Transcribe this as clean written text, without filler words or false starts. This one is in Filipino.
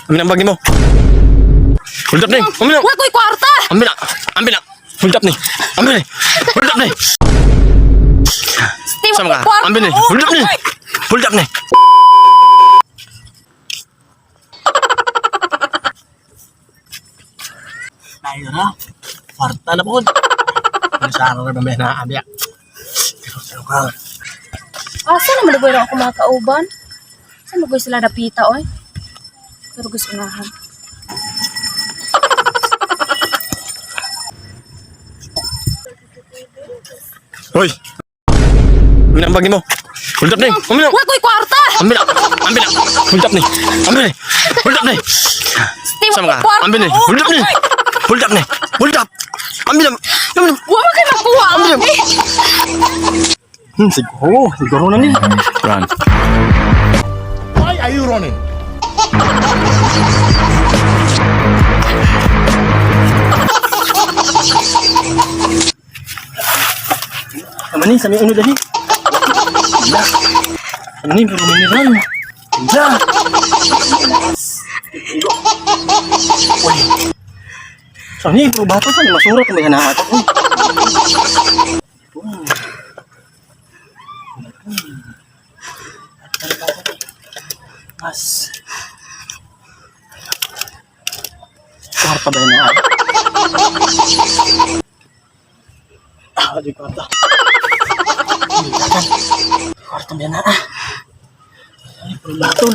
Ambil ang bagi mo. Hold up nih. Ambil. Wala ko'y kwarta. Ambil na. Ambil na. Hold up nih. Ambil nih. Hold up nih. Steve, Sama ka. kwarta. Ambil nih. Hold up nih. Hold up nih. Ayo na. Kwarta na po. Masarap na ba na abya. Pero ka. Asa naman nagawin ako mga kauban? Saan nagawin sila napita, oy? Pero gusto unahan. Hoy. Ambil ang bagi mo. Hold up nih. Ambil na. Wala ko'y kwarta. Ambil na. Ambil na. Hold up nih. Ambil nih. Hold up nih. Steve, Sama ka. kwarta. Ambil nih. Hold up nih. Hold up nih. Hold up. Ambil na. Ambil na. Wala kayo nakuha. Ambil na. Siguro na nih. Run. Why are you running? Sama nih, sama uno tadi. Ya. Ano nih, pero mineral. Ya. Uy. Sama nih, pero bato kan masurat may hanahatak. Mas. Kwarta ba yun na? Di kwarta. Kwarta ba yun na? Ay, pero baton.